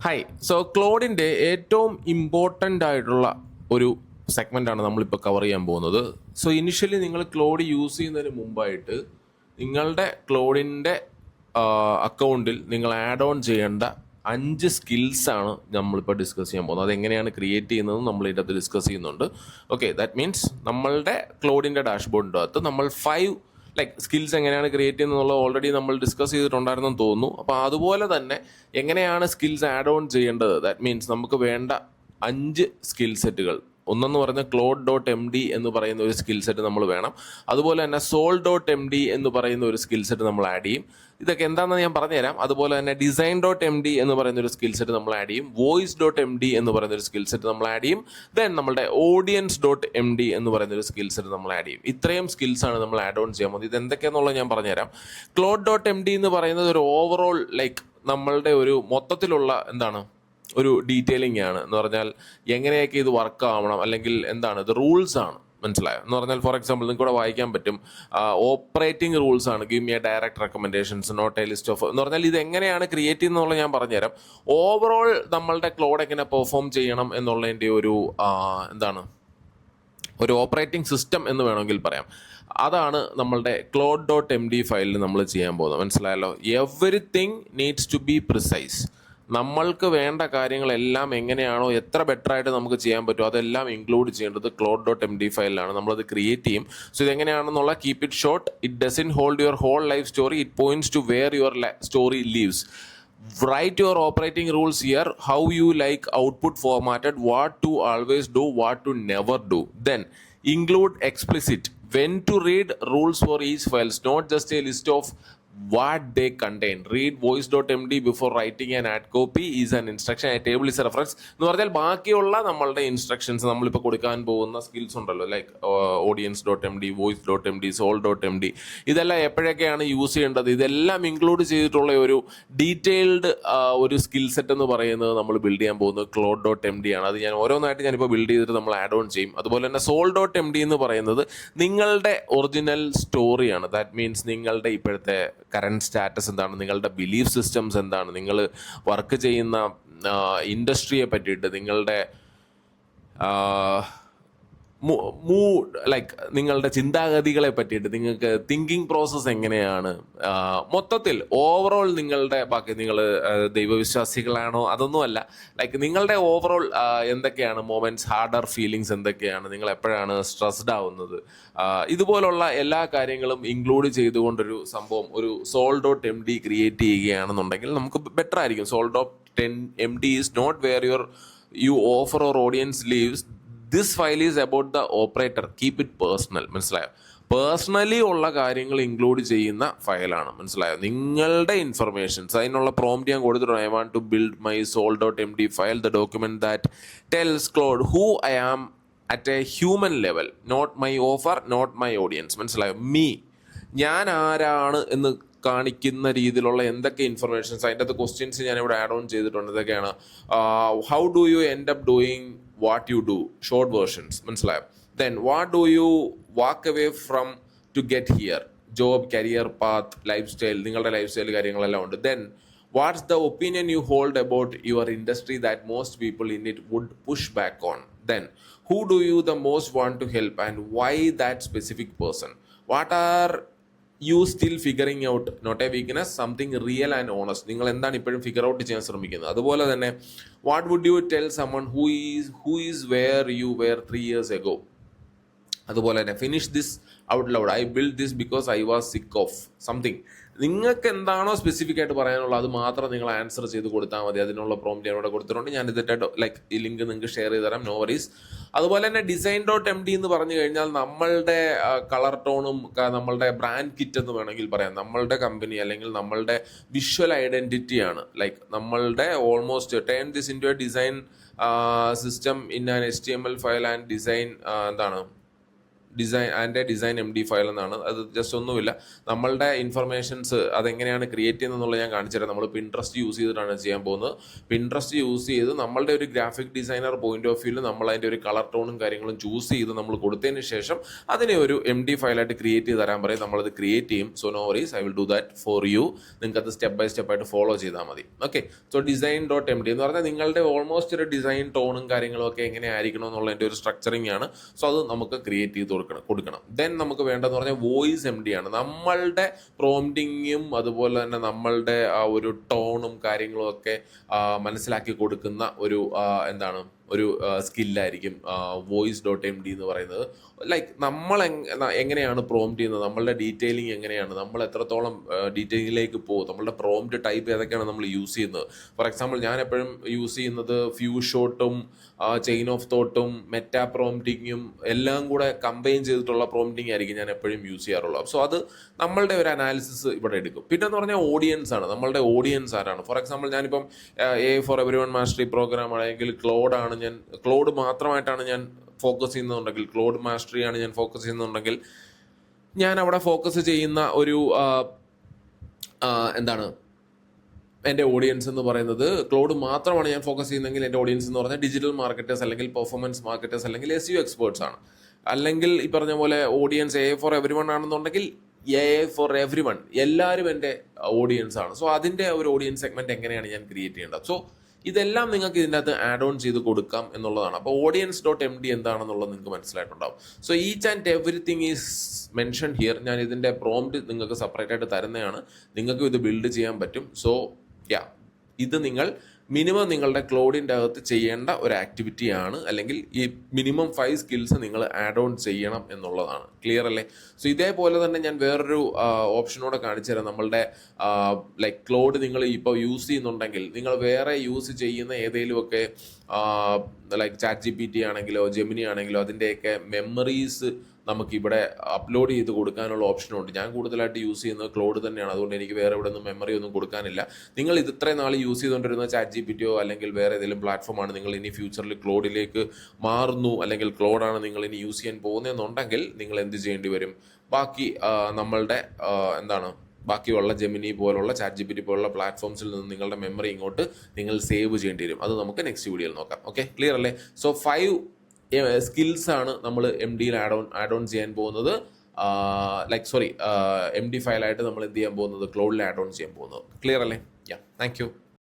Hi. So ക്ലോഡിൻ്റെ ഏറ്റവും important ആയിട്ടുള്ള ഒരു സെഗ്മെൻ്റാണ് നമ്മളിപ്പോൾ കവർ ചെയ്യാൻ പോകുന്നത്. സോ ഇനിഷ്യലി നിങ്ങൾ ക്ലോഡ് യൂസ് ചെയ്യുന്നതിന് മുമ്പായിട്ട് നിങ്ങളുടെ ക്ലോഡിൻ്റെ അക്കൗണ്ടിൽ നിങ്ങൾ ആഡ് ഓൺ ചെയ്യേണ്ട 5 സ്കിൽസാണ് നമ്മളിപ്പോൾ ഡിസ്കസ് ചെയ്യാൻ പോകുന്നത്. അതെങ്ങനെയാണ് ക്രിയേറ്റ് ചെയ്യുന്നതെന്ന് നമ്മൾ ഇതിനകത്ത് ഡിസ്കസ് ചെയ്യുന്നുണ്ട്. ഓക്കെ, ദാറ്റ് മീൻസ് നമ്മളുടെ ക്ലോഡിൻ്റെ ഡാഷ്ബോർഡിൻ്റെ അകത്ത് നമ്മൾ 5 സ്കിൽസ് എങ്ങനെയാണ് ക്രിയേറ്റ് ചെയ്യുന്നത് ഓൾറെഡി നമ്മൾ ഡിസ്കസ് ചെയ്തിട്ടുണ്ടായിരുന്നെന്ന് തോന്നുന്നു. അപ്പോൾ അതുപോലെ തന്നെ എങ്ങനെയാണ് സ്കിൽസ് ആഡ് ഓൺ ചെയ്യേണ്ടത്, ദാറ്റ് മീൻസ് നമുക്ക് വേണ്ട 5 സ്കിൽ സെറ്റുകൾ. ഒന്നെന്ന് പറഞ്ഞാൽ Claude.md എന്ന് പറയുന്ന ഒരു സ്കിൽ സെറ്റ് നമ്മൾ വേണം. അതുപോലെ തന്നെ Sol.md എന്ന് പറയുന്ന ഒരു സ്കിൽ സെറ്റ് നമ്മൾ ആഡ് ചെയ്യും. ഇതൊക്കെ എന്താണെന്ന് ഞാൻ പറഞ്ഞുതരാം. അതുപോലെ തന്നെ Design.md എന്ന് പറയുന്ന ഒരു സ്കിൽ സെറ്റ് നമ്മൾ ആഡ് ചെയ്യും. Voice.md എന്ന് പറയുന്ന ഒരു സ്കിൽ സെറ്റ് നമ്മൾ ആഡ് ചെയ്യും. ദെൻ നമ്മുടെ Audience.md എന്ന് പറയുന്ന ഒരു സ്കിൽ സെറ്റ് നമ്മൾ ആഡ് ചെയ്യും. ഇത്രയും സ്കിൽസ് ആണ് നമ്മൾ ആഡ് ഓൺ ചെയ്യാൻ പോകുന്നത്. ഇത് എന്തൊക്കെയാണെന്നുള്ളത് ഞാൻ പറഞ്ഞുതരാം. Claude.md എന്ന് പറയുന്നത് ഒരു ഓവറോൾ നമ്മളുടെ ഒരു മൊത്തത്തിലുള്ള ഒരു ഡീറ്റെയിലിംഗ് ആണ്. എന്ന് പറഞ്ഞാൽ എങ്ങനെയൊക്കെ ഇത് വർക്ക് ആവണം, അല്ലെങ്കിൽ ഇത് റൂൾസ് ആണ്. മനസ്സിലായോ? എന്ന് പറഞ്ഞാൽ ഫോർ എക്സാമ്പിൾ നിങ്ങൾക്ക് ഇവിടെ വായിക്കാൻ പറ്റും, ഓപ്പറേറ്റിംഗ് റൂൾസ് ആണ്. Give me a direct recommendations not a list of എന്ന് പറഞ്ഞാൽ ഇത് എങ്ങനെയാണ് ക്രിയേറ്റ് ചെയ്യുന്നത് ഞാൻ പറഞ്ഞുതരാം. ഓവറോൾ നമ്മളുടെ ക്ലോഡ് എങ്ങനെ പെർഫോം ചെയ്യണം എന്നുള്ളതിൻ്റെ ഒരു ഓപ്പറേറ്റിംഗ് സിസ്റ്റം എന്ന് വേണമെങ്കിൽ പറയാം. അതാണ് നമ്മളുടെ Claude.md ഫയലിൽ നമ്മൾ ചെയ്യാൻ പോകുന്നത്. മനസ്സിലായല്ലോ? Everything needs to be precise. നമ്മൾക്ക് വേണ്ട കാര്യങ്ങളെല്ലാം എങ്ങനെയാണോ എത്ര ബെറ്റർ ആയിട്ട് നമുക്ക് ചെയ്യാൻ പറ്റുമോ അതെല്ലാം ഇൻക്ലൂഡ് ചെയ്യേണ്ടത് Claude.md ഫയലിലാണ്. നമ്മളത് ക്രിയേറ്റ് ചെയ്യും. സോ ഇതെങ്ങനെയാണെന്നുള്ള keep it short. It doesn't hold your whole life story. It points to where your story lives. Write your operating rules here, how you like output formatted, what to always do, what to never do. Then include explicit when to read rules for each files, not just a list of what they contain. Read voice.md before writing an add copy is an instruction. A table is a reference. എന്ന് പറഞ്ഞാൽ ബാക്കിയുള്ള നമ്മളുടെ instructions നമ്മളിപ്പോൾ കൊടുക്കാൻ പോകുന്ന skills ഉണ്ടല്ലോ, audience.md, voice.md, sol.md, ഇതെല്ലാം എപ്പോഴൊക്കെയാണ് use ചെയ്യേണ്ടത്, ഇതെല്ലാം ഇൻക്ലൂഡ് ചെയ്തിട്ടുള്ള ഒരു ഡീറ്റെയിൽഡ് ഒരു സ്കിൽ സെറ്റ് എന്ന് പറയുന്നത് നമ്മൾ ബിൽഡ് ചെയ്യാൻ പോകുന്നത് Claude.md ആണ്. അത് ഞാൻ ഓരോന്നായിട്ട് ഞാനിപ്പോൾ ബിൽഡ് ചെയ്തിട്ട് നമ്മൾ ആഡ് ഓൺ ചെയ്യും. അതുപോലെ തന്നെ Sol.md എന്ന് പറയുന്നത് നിങ്ങളുടെ ഒറിജിനൽ സ്റ്റോറിയാണ്. ദാറ്റ് മീൻസ് നിങ്ങളുടെ ഇപ്പോഴത്തെ കറണ്ട് സ്റ്റാറ്റസ് എന്താണ്, നിങ്ങളുടെ ബിലീഫ് സിസ്റ്റംസ് എന്താണ്, നിങ്ങൾ വർക്ക് ചെയ്യുന്ന ഇൻഡസ്ട്രിയെ പറ്റിയിട്ട്, നിങ്ങളുടെ നിങ്ങളുടെ ചിന്താഗതികളെ പറ്റിയിട്ട്, നിങ്ങൾക്ക് തിങ്കിങ് പ്രോസസ്സ് എങ്ങനെയാണ്, മൊത്തത്തിൽ ഓവറോൾ നിങ്ങളുടെ നിങ്ങൾ ദൈവവിശ്വാസികളാണോ അതൊന്നുമല്ല, നിങ്ങളുടെ ഓവറോൾ എന്തൊക്കെയാണ് മൊമെന്റ്സ്, ഹാർഡർ ഫീലിങ്സ് എന്തൊക്കെയാണ്, നിങ്ങൾ എപ്പോഴാണ് സ്ട്രെസ്ഡ് ആവുന്നത്, ഇതുപോലുള്ള എല്ലാ കാര്യങ്ങളും ഇൻക്ലൂഡ് ചെയ്തുകൊണ്ടൊരു സംഭവം ഒരു Sol.md ക്രിയേറ്റ് ചെയ്യുകയാണെന്നുണ്ടെങ്കിൽ നമുക്ക് ബെറ്റർ ആയിരിക്കും. Sol.md is not where you offer or audience lives. This file is about the operator. Keep it personal. മനസ്സിലായോ? പേഴ്സണലി ഉള്ള കാര്യങ്ങൾ ഇൻക്ലൂഡ് ചെയ്യുന്ന ഫയലാണ്. മനസ്സിലായോ? നിങ്ങളുടെ ഇൻഫർമേഷൻസ് അതിനുള്ള പ്രോംപ്റ്റ് ഞാൻ കൊടുത്തിട്ടുണ്ട്. I want to build my Sol.md file, the document that tells Claude who I am at a human level, not my offer, not my audience. മനസ്സിലായോ? ഞാൻ ആരാണ് എന്ന് കാണിക്കുന്ന രീതിയിലുള്ള എന്തൊക്കെ ഇൻഫർമേഷൻസ്, അതിൻ്റെ അകത്ത് ക്വസ്റ്റ്യൻസ് ഞാൻ ഇവിടെ ആഡ് ഓൺ ചെയ്തിട്ടുണ്ട്. ഇതൊക്കെയാണ് how do you end up doing what you do, short versions. മനസ്സിലായോ? Then what do you walk away from to get here, job, career path, lifestyle, നിങ്ങളുടെ ലൈഫ് സ്റ്റൈൽ കാര്യങ്ങളെല്ലാം ഉണ്ട്. Then what's the opinion you hold about your industry that most people in it would push back on. Then who do you the most want to help and why that specific person? What are you still figuring out? Not a weakness, something real and honest. നിങ്ങൾ എന്താണ് ഇപ്പോഴും figure out ചെയ്യാൻ ശ്രമിക്കുന്നത്? അതുപോലെ തന്നെ what would you tell someone who is where you were 3 years ago? അതുപോലെ തന്നെ finish this out loud. I build this because I was സിക്ക് ഓഫ് സംതിങ്. നിങ്ങൾക്ക് എന്താണോ സ്പെസിഫിക് ആയിട്ട് പറയാനുള്ളത് അത് മാത്രം നിങ്ങൾ ആൻസർ ചെയ്ത് കൊടുത്താൽ മതി. അതിനുള്ള പ്രോംപ്റ്റ് ഞാൻ ഇവിടെ കൊടുത്തിട്ടുണ്ട്. ഞാൻ ഇതിൻ്റെ ഈ ലിങ്ക് നിങ്ങൾക്ക് ഷെയർ ചെയ്ത് തരാം, നോ വറീസ്. അതുപോലെ തന്നെ Design.md എന്ന് പറഞ്ഞു കഴിഞ്ഞാൽ നമ്മളുടെ കളർ ടോണും നമ്മളുടെ ബ്രാൻഡ് കിറ്റ് എന്ന് വേണമെങ്കിൽ പറയാം. നമ്മളുടെ കമ്പനി അല്ലെങ്കിൽ നമ്മളുടെ വിഷ്വൽ ഐഡന്റിറ്റിയാണ്. നമ്മളുടെ almost turn this in to a design system in an HTML file and design design MD file എന്നാണ്. അത് ജസ്റ്റ് ഒന്നുമില്ല, നമ്മളുടെ ഇൻഫർമേഷൻസ് അതെങ്ങനെയാണ് ക്രിയേറ്റ് ചെയ്യുന്നത് ഞാൻ കാണിച്ചു തരാം. നമ്മൾ പിൻട്രസ്റ്റ് യൂസ് ചെയ്തിട്ടാണ് ചെയ്യാൻ പോകുന്നത്. പിൻട്രസ്റ്റ് യൂസ് ചെയ്ത് നമ്മളുടെ ഒരു ഗ്രാഫിക് ഡിസൈനർ പോയിന്റ് ഓഫ് വ്യൂവിൽ നമ്മൾ അതിൻ്റെ ഒരു കളർ ടോണും കാര്യങ്ങളും ചൂസ് ചെയ്ത് നമ്മൾ കൊടുത്തതിന് ശേഷം അതിനെ ഒരു MD ഫയലായിട്ട് ക്രിയേറ്റ് ചെയ്ത് തരാൻ പറയും. നമ്മളത് ക്രിയേറ്റ് ചെയ്യും. So no worries, I will do that for you. നിങ്ങൾക്ക് അത് സ്റ്റെപ്പ് ബൈ സ്റ്റെപ്പ് ആയിട്ട് ഫോളോ ചെയ്താൽ മതി. ഓക്കെ, സോ design.md എന്ന് പറഞ്ഞാൽ നിങ്ങളുടെ ഓൾമോസ്റ്റ് ഒരു ഡിസൈൻ ടോണും കാര്യങ്ങളും ഒക്കെ എങ്ങനെ ആയിരിക്കണം എന്നുള്ളതിൻ്റെ ഒരു സ്ട്രക്ചറിങ് ആണ്. സോ അത് നമുക്ക് ക്രിയേറ്റ് ചെയ്ത് കൊടുക്കണം. ദെൻ നമുക്ക് വേണ്ടതെന്ന് പറഞ്ഞാൽ വോയിസ് MD ആണ്. നമ്മളുടെ പ്രോംപ്റ്റിങ്ങും അതുപോലെ തന്നെ നമ്മളുടെ ആ ഒരു ടോണും കാര്യങ്ങളും ഒക്കെ മനസ്സിലാക്കി കൊടുക്കുന്ന ഒരു ഒരു സ്കില്ലായിരിക്കും voice.md എന്ന് പറയുന്നത്. ലൈക്ക് നമ്മൾ എങ്ങനെയാണ് പ്രോംപ്റ്റ് ചെയ്യുന്നത്, നമ്മളുടെ ഡീറ്റെയിലിംഗ് എങ്ങനെയാണ്, നമ്മൾ എത്രത്തോളം ഡീറ്റെയിലിലേക്ക് പോകും, നമ്മളുടെ പ്രോംപ്റ്റ് ടൈപ്പ് ഏതൊക്കെയാണ് നമ്മൾ യൂസ് ചെയ്യുന്നത്. ഫോർ എക്സാമ്പിൾ ഞാൻ എപ്പോഴും യൂസ് ചെയ്യുന്നത് ഫ്യൂഷോട്ടും ചെയിൻ ഓഫ് തോട്ടും മെറ്റാ പ്രോംപ്റ്റിങ്ങും എല്ലാം കൂടെ കമ്പൈൻ ചെയ്തിട്ടുള്ള പ്രോംപ്റ്റിംഗ് ആയിരിക്കും ഞാൻ എപ്പോഴും യൂസ് ചെയ്യാറുള്ളത്. സോ അത് നമ്മളുടെ ഒരു അനാലിസിസ് ഇവിടെ എടുക്കും. പിന്നെ എന്ന് പറഞ്ഞാൽ ഓഡിയൻസ് ആണ്. നമ്മളുടെ ഓഡിയൻസ് ആരാണ്. ഫോർ എക്സാമ്പിൾ ഞാനിപ്പം AI for everyone mastery program ആണെങ്കിൽ ക്ലോഡ് മാത്രമായിട്ടാണ് ഞാൻ ഫോക്കസ് ചെയ്യുന്നുണ്ടെങ്കിൽ, ക്ലോഡ് മാസ്റ്ററി ആണ് ഞാൻ ഫോക്കസ് ചെയ്യുന്നുണ്ടെങ്കിൽ, ഞാൻ അവിടെ ഫോക്കസ് ചെയ്യുന്ന ഒരു എൻ്റെ ഓഡിയൻസ് എന്ന് പറയുന്നത് ക്ലോഡ് മാത്രമാണ് ഞാൻ ഫോക്കസ് ചെയ്യുന്നതെങ്കിൽ എൻ്റെ ഓഡിയൻസ് എന്ന് പറഞ്ഞാൽ ഡിജിറ്റൽ മാർക്കറ്റേഴ്സ് അല്ലെങ്കിൽ പെർഫോമൻസ് മാർക്കറ്റേഴ്സ് അല്ലെങ്കിൽ SEO എക്സ്പേർട്സ് ആണ്. അല്ലെങ്കിൽ ഈ പറഞ്ഞ പോലെ ഓഡിയൻസ് AI ഫോർ എവരിവൺ ആണെന്നുണ്ടെങ്കിൽ AI ഫോർ എവരിവൺ, എല്ലാവരും എൻ്റെ ഓഡിയൻസ് ആണ്. സോ അതിൻ്റെ ഒരു ഓഡിയൻസ് സെഗ്മെന്റ് എങ്ങനെയാണ് ഞാൻ ക്രിയേറ്റ് ചെയ്യേണ്ടത്. സോ ഇതെല്ലാം നിങ്ങൾക്ക് ഇതിൻ്റെ അകത്ത് ആഡ് ഓൺ ചെയ്ത് കൊടുക്കാം എന്നുള്ളതാണ്. അപ്പോൾ audience.md എന്താണെന്നുള്ളത് നിങ്ങൾക്ക് മനസ്സിലായിട്ടുണ്ടാവും. So each and everything is mention here. ഞാൻ ഇതിൻ്റെ പ്രോംപ്റ്റ് നിങ്ങൾക്ക് സെപ്പറേറ്റ് ആയിട്ട് തരുന്നതാണ്. നിങ്ങൾക്ക് ഇത് ബിൽഡ് ചെയ്യാൻ പറ്റും. സോ ഇത് നിങ്ങൾ മിനിമം നിങ്ങളുടെ ക്ലോഡിൻ്റെ അകത്ത് ചെയ്യേണ്ട ഒരു ആക്ടിവിറ്റിയാണ്, അല്ലെങ്കിൽ ഈ മിനിമം 5 സ്കിൽസ് നിങ്ങൾ ആഡ് ഓൺ ചെയ്യണം എന്നുള്ളതാണ്. ക്ലിയർ അല്ലേ? സോ ഇതേപോലെ തന്നെ ഞാൻ വേറൊരു ഓപ്ഷനോടെ കാണിച്ചു തരാം. നമ്മളുടെ ലൈക്ക് ക്ലോഡ് നിങ്ങൾ ഇപ്പോൾ യൂസ് ചെയ്യുന്നുണ്ടെങ്കിൽ, നിങ്ങൾ വേറെ യൂസ് ചെയ്യുന്ന ഏതെങ്കിലുമൊക്കെ ലൈക്ക് ChatGPT ആണെങ്കിലോ ജെമിനി ആണെങ്കിലോ അതിൻ്റെയൊക്കെ മെമ്മറീസ് നമുക്കിവിടെ അപ്ലോഡ് ചെയ്ത് കൊടുക്കാനുള്ള ഓപ്ഷനുണ്ട്. ഞാൻ കൂടുതലായിട്ട് യൂസ് ചെയ്യുന്നത് ക്ലോഡ് തന്നെയാണ്. അതുകൊണ്ട് എനിക്ക് വേറെ ഇവിടെ ഒന്നും മെമ്മറി ഒന്നും കൊടുക്കാനില്ല. നിങ്ങൾ ഇത് ഇത്രയും നാൾ യൂസ് ചെയ്തുകൊണ്ടിരുന്ന ChatGPT അല്ലെങ്കിൽ വേറെ ഏതെങ്കിലും പ്ലാറ്റ്ഫോമാണ് നിങ്ങൾ ഇനി ഫ്യൂച്ചറിൽ ക്ലോഡിലേക്ക് മാറുന്നു, അല്ലെങ്കിൽ ക്ലോഡാണ് നിങ്ങൾ ഇനി യൂസ് ചെയ്യാൻ പോകുന്നതെന്നുണ്ടെങ്കിൽ നിങ്ങൾ എന്ത് ചെയ്യേണ്ടി വരും? ബാക്കി നമ്മളുടെ ബാക്കിയുള്ള ജെമിനി പോലുള്ള ChatGPT പോലുള്ള പ്ലാറ്റ്ഫോംസിൽ നിന്ന് നിങ്ങളുടെ മെമ്മറി ഇങ്ങോട്ട് നിങ്ങൾ സേവ് ചെയ്യേണ്ടി വരും. അത് നമുക്ക് നെക്സ്റ്റ് വീഡിയോയിൽ നോക്കാം. ഓക്കെ, ക്ലിയർ അല്ലേ? സോ 5 സ്കിൽസ് ആണ് നമ്മൾ MDയിൽ ആഡ് ഓൺ ചെയ്യാൻ പോകുന്നത്. MD ഫയലായിട്ട് നമ്മൾ എന്ത് ചെയ്യാൻ പോകുന്നത്, ക്ലൗഡിൽ ആഡ് ഓൺ ചെയ്യാൻ പോകുന്നത്. ക്ലിയർ അല്ലേ? Thank you.